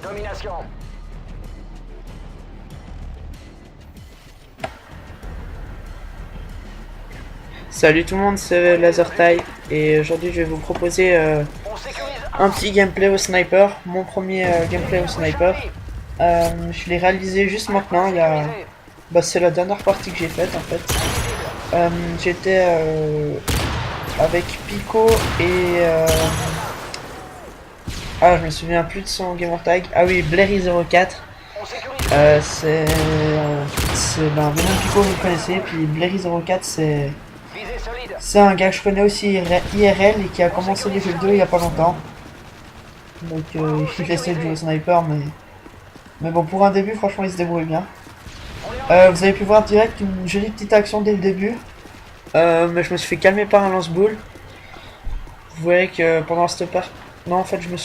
Domination. Salut tout le monde, c'est LaserTie et aujourd'hui je vais vous proposer On sécurise un petit gameplay au sniper, mon premier gameplay au sniper. Je l'ai réalisé juste maintenant, c'est la dernière partie que j'ai faite en fait. J'étais avec Pico et je me souviens plus de son gamertag. Ah oui, Blairy04. On sécurise Ben, Venom Pico vous le connaissez, puis Blairy04 visée solide. c'est un gars que je connais aussi IRL et qui a commencé les jeux vidéo il y a pas longtemps. Donc il essaie de jouer au sniper, mais bon, pour un début, franchement, il se débrouille bien. Vous avez pu voir direct une jolie petite action dès le début. Mais je me suis fait calmer par un lance-boule. Vous voyez que pendant cette part... Non, en fait, je me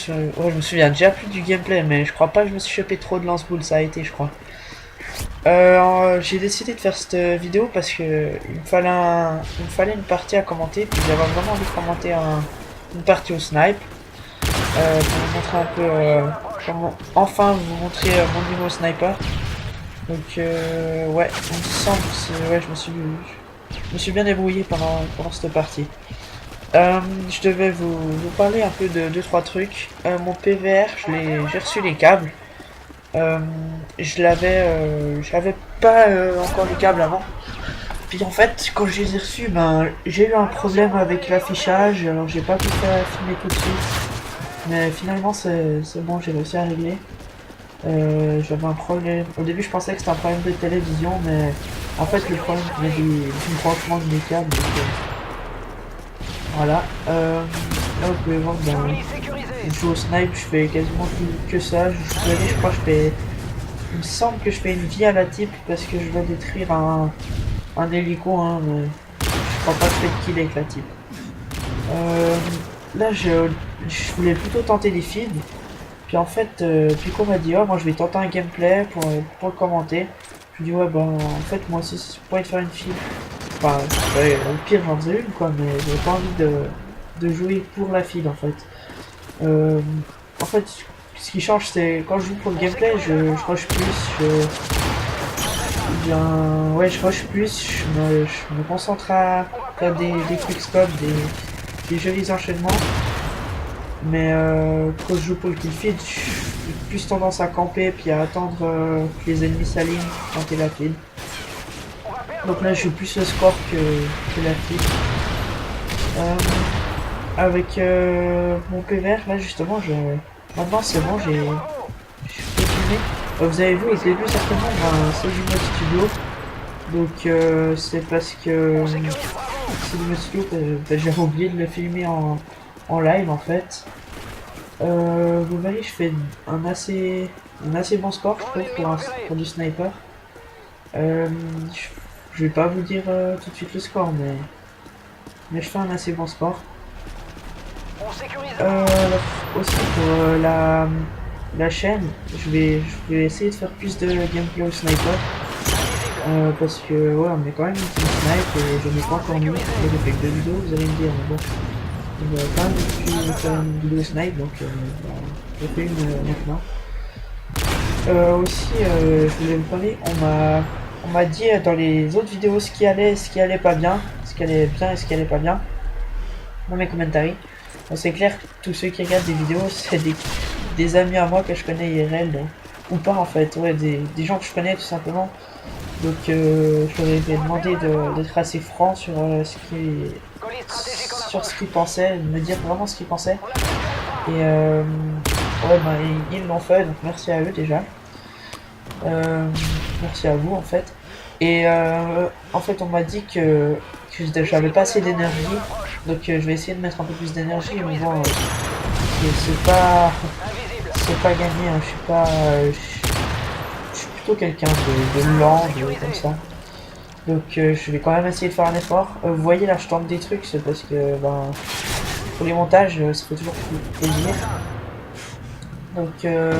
souviens déjà plus du gameplay, mais je crois pas que je me suis chopé trop de lance-boule, ça a été, je crois. J'ai décidé de faire cette vidéo parce que il me fallait une partie à commenter, puis j'avais vraiment envie de commenter une partie au snipe. Pour vous montrer un peu comment enfin vous montrer mon niveau sniper. Donc ouais, il me semble que ouais, je me suis bien débrouillé pendant cette partie. Je devais vous parler un peu de 2-3 trucs. Mon PVR, j'ai reçu les câbles. J'avais pas encore les câbles avant. Puis en fait, quand je les ai reçus, ben j'ai eu un problème avec l'affichage, alors j'ai pas pu faire filmer tout de suite. Mais finalement c'est bon, j'ai réussi à régler. J'avais un problème. Au début je pensais que c'était un problème de télévision, mais en fait le problème venait du branchement de mes câbles. Donc, voilà. Là vous pouvez voir, ben, Sécurisé. je joue au snipe, je fais quasiment que ça. Je crois que je fais. Il me semble que je fais une vie à la type parce que je dois détruire un hélico, hein, mais je crois pas que je fais de kill avec la type. Là je voulais plutôt tenter des feeds. Puis en fait, Pico m'a dit, oh, moi je vais tenter un gameplay pour le commenter. Je lui dis, ouais, ben en fait, moi aussi, je pourrais te faire une feed. Enfin, ouais, au pire, j'en faisais une, quoi, mais j'avais pas envie de jouer pour la feed en fait. En fait, ce qui change, c'est quand je joue pour le gameplay, je rush plus, je rush plus, je me concentre à faire des quickscopes, des jolis enchaînements. Mais quand je joue pour le kill feed, j'ai plus tendance à camper puis à attendre que les ennemis s'alignent quand t'es la feed. Donc là je joue plus le score que la feed. Avec mon PVR là justement maintenant c'est bon, je peux filmer. Vous avez vu au début certainement, ben, c'est du mode studio. Donc c'est parce que c'est du mode studio que j'avais oublié de le filmer en live en fait. Vous voyez, je fais un assez bon score, je trouve, pour du sniper. Je vais pas vous dire tout de suite le score, mais je fais un assez bon score. On sécurise. Aussi pour la chaîne, je vais essayer de faire plus de gameplay au sniper. Parce que ouais, on est quand même une team snipe et je n'ai pas encore mis. J'ai fait que 2 vidéos, vous allez me dire, mais bon. On va quand même faire une vidéo snipe, donc j'ai fait une maintenant. Aussi, je voulais vous parler, on m'a dit dans les autres vidéos ce qui allait pas bien, ce qui allait bien et ce qui allait pas bien, dans mes commentaires. Bon, c'est clair que tous ceux qui regardent des vidéos, c'est des amis à moi que je connais IRL, donc, ou pas en fait, ouais, des gens que je connais tout simplement. Donc je leur ai demandé d'être assez franc sur ce qu'ils pensaient, de me dire vraiment ce qu'ils pensaient. Et ouais, ben, ils l'ont fait, donc merci à eux déjà. Merci à vous en fait. Et en fait, on m'a dit que j'avais pas assez d'énergie, donc je vais essayer de mettre un peu plus d'énergie. Mais bon, c'est pas gagné. Hein. Je suis plutôt quelqu'un de lent, comme ça. Donc je vais quand même essayer de faire un effort. Vous voyez là, je tente des trucs, c'est parce que ben, pour les montages, ça fait toujours plaisir. Donc ouais,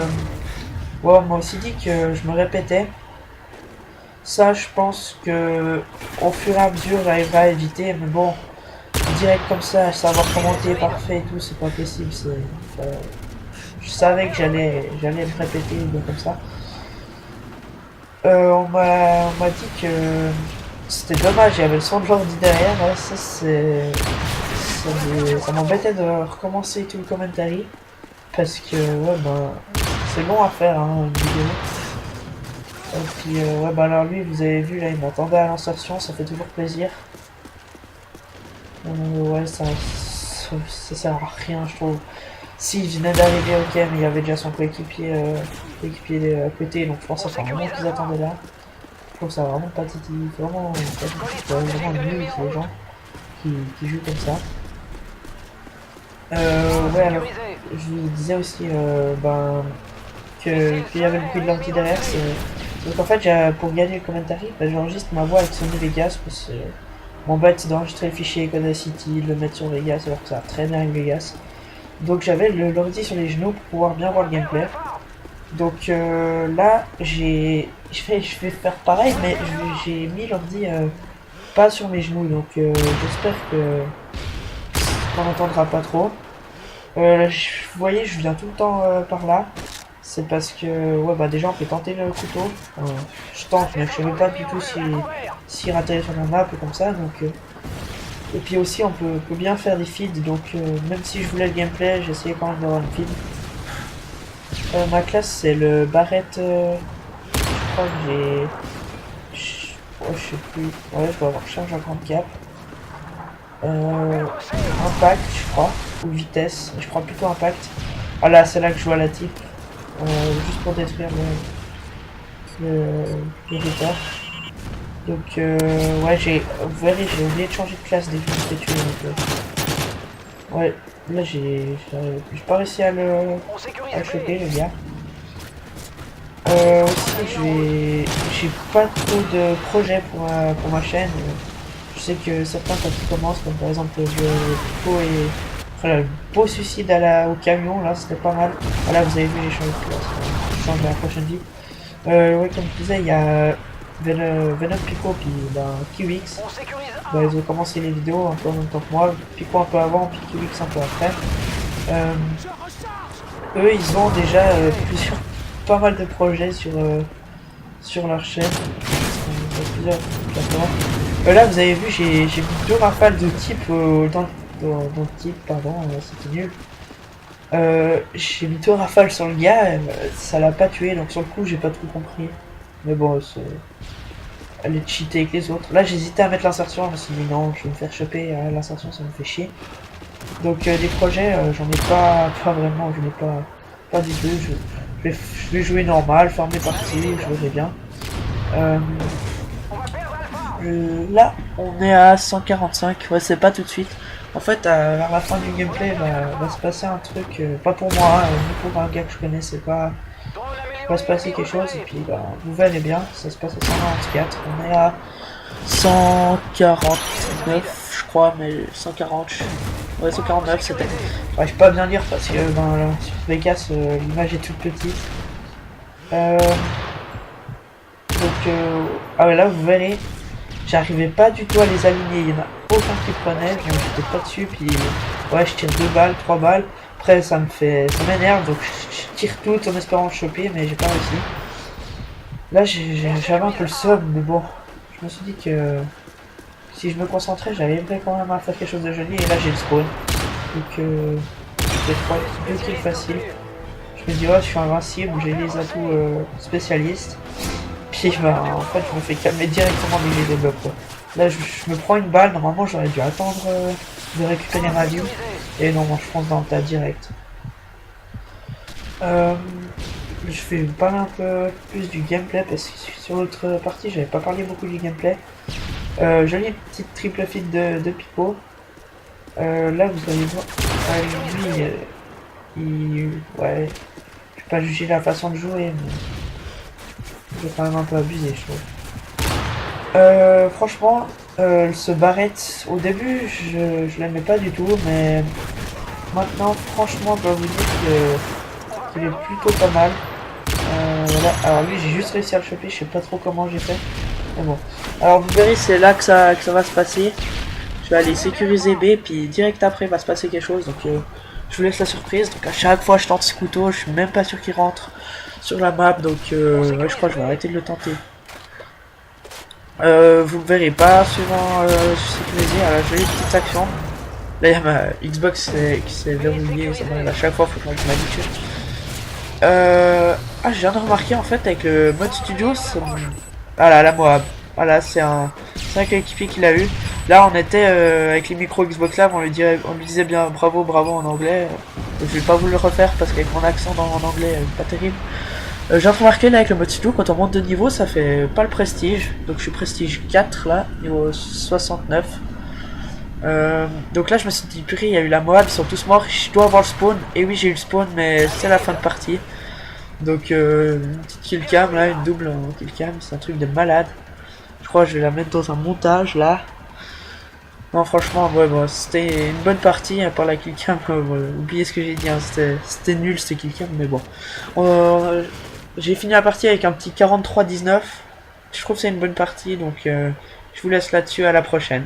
on m'a aussi dit que je me répétais. Ça, je pense que au fur et à mesure, j'arriverai à éviter. Mais bon, direct comme ça, savoir commenter parfait et tout, c'est pas possible. je savais que j'allais me répéter ou bien comme ça. On m'a dit que c'était dommage, il y avait le son de l'ordi derrière, ouais, ça m'embêtait de recommencer tout le commentary parce que ouais bah c'est long à faire hein, une vidéo. Et puis ouais bah alors lui vous avez vu là il m'attendait à l'insertion, ça fait toujours plaisir. Ouais ça sert à rien je trouve. S'il venait d'arriver ok mais il y avait déjà son coéquipier à côté donc je pense que ça fait un moment qu'ils attendaient là. Je trouve ça vraiment pathétique, vraiment pathétique, vraiment nul ces gens qui jouent comme ça. Ouais alors je vous disais aussi ben qu'il y avait le bruit de l'ordi derrière. Donc en fait pour gagner le commentary, ben, j'enregistre ma voix avec Sony Vegas parce que mon but c'est d'enregistrer le fichier Audacity, le mettre sur Vegas alors que ça va très bien avec Vegas. Donc j'avais l'ordi sur les genoux pour pouvoir bien voir le gameplay. Donc là je vais faire pareil mais j'ai mis l'ordi pas sur mes genoux donc j'espère que qu'on n'entendra pas trop. Là, vous voyez je viens tout le temps par là. C'est parce que ouais bah déjà on peut tenter le couteau. Je tente mais je sais même pas du tout si rater sur la map ou comme ça donc et puis aussi on peut bien faire des feeds donc même si je voulais le gameplay j'ai essayé quand même d'avoir le feed. Ma classe c'est le Barrett, je crois que j'ai... je sais plus, ouais je dois avoir charge à grande cap. Impact je crois, ou vitesse, je crois plutôt impact. Ah là c'est là que je vois la type, juste pour détruire le retard. Donc ouais vous verrez j'ai oublié de changer de classe dès que je me suis tué donc ouais là j'ai pas réussi à le choper le gars. Aussi, j'ai pas trop de projets pour ma chaîne. Je sais que certains quand ils commencent, comme par exemple le Pico et voilà, le beau suicide au camion, là c'était pas mal. Voilà, vous avez vu les changements de classe, je change à la prochaine vie. Ouais, comme je disais, il y a Venom Pico puis Kiwix. Bah, ils ont commencé les vidéos un peu en même temps que moi. Pico un peu avant, puis Kiwix un peu après. Eux, ils ont déjà pas mal de projets sur leur chaîne. Plusieurs plateformes. Là, vous avez vu, j'ai mis 2 rafales de type dans le type, pardon, c'était nul. J'ai mis 2 rafales sur le gars, ça l'a pas tué, donc sur le coup, j'ai pas trop compris. Mais bon, elle est cheatée avec les autres. Là, j'hésitais à mettre l'insertion, je me suis dit non, je vais me faire choper à l'insertion, ça me fait chier. Donc, des projets, j'en ai pas vraiment, je n'ai pas du tout. Je vais jouer normal, faire mes parties, je verrai bien. Là, on est à 145, ouais, c'est pas tout de suite. En fait, vers la fin du gameplay, va se passer un truc, pas pour moi, ni pour un gars que je connais, c'est pas... va se passer quelque chose, et puis vous verrez bien, ça se passe à 194, on est à 149, je crois, mais 140, ouais, 149, c'était... Ouais, je peux pas bien lire parce que là, sur Vegas, l'image est toute petite. Donc, ah ouais, là, vous verrez, j'arrivais pas du tout à les aligner, il y en a aucun qui prenait, donc j'étais pas dessus, puis ouais, je tire 2 balles, 3 balles, après ça m'énerve, donc je tire toutes en espérant le choper, mais j'ai pas réussi. Là, j'avais un peu le seum, mais bon, je me suis dit que si je me concentrais, j'arriverais quand même à faire quelque chose de joli, et là j'ai le spawn, donc j'ai 2 kills faciles. Je me dis, ouais, je suis invincible, j'ai les atouts spécialistes. Puis en fait, je me fais calmer directement dès que je développe. Quoi. Là, je me prends une balle, normalement j'aurais dû attendre de récupérer ma vie. Et non, moi je fonce dans le tas direct. Je vais vous parler un peu plus du gameplay parce que sur l'autre partie, j'avais pas parlé beaucoup du gameplay. Jolie petite triple feed de Pico. Là, vous allez voir, lui, ouais, je vais pas juger la façon de jouer, mais j'ai quand même un peu abusé, je trouve. Franchement, ce Barrett, au début, je l'aimais pas du tout, mais maintenant, franchement, je dois vous dire qu'il est plutôt pas mal. Voilà. Alors lui, j'ai juste réussi à le choper, je sais pas trop comment j'ai fait. Mais bon. Alors vous verrez, c'est là que ça va se passer. Je vais aller sécuriser B, puis direct après va se passer quelque chose. Donc je vous laisse la surprise. Donc à chaque fois je tente ce couteau, je suis même pas sûr qu'il rentre sur la map, donc ouais, je crois que je vais arrêter de le tenter. Vous me verrez pas suivant sécurisé à la jolie petite action. Là il y a ma Xbox qui s'est verrouillée, ça m'arrive à chaque fois, faut que je m'habitue. Ah, je viens de remarquer en fait avec le mode studio, voilà, la Moab. Voilà, c'est un coéquipier qu'il a eu. Là, on était avec les micros Xbox Live, on lui disait bien bravo, bravo en anglais. Je vais pas vous le refaire parce qu'avec mon accent en anglais, pas terrible. Je viens de remarquer là avec le mode studio, quand on monte de niveau, ça fait pas le prestige. Donc je suis prestige 4 là, niveau 69. Donc là, je me suis dit, purée, il y a eu la Moab, ils sont tous morts, je dois avoir le spawn. Et oui, j'ai eu le spawn, mais c'est la fin de partie. Donc une petite killcam là, une double killcam, c'est un truc de malade. Je crois que je vais la mettre dans un montage là. Non franchement, ouais, bon, c'était une bonne partie, à part la killcam, oubliez ce que j'ai dit, hein, c'était nul cette killcam, mais bon. J'ai fini la partie avec un petit 43-19. Je trouve que c'est une bonne partie, donc je vous laisse là-dessus, à la prochaine.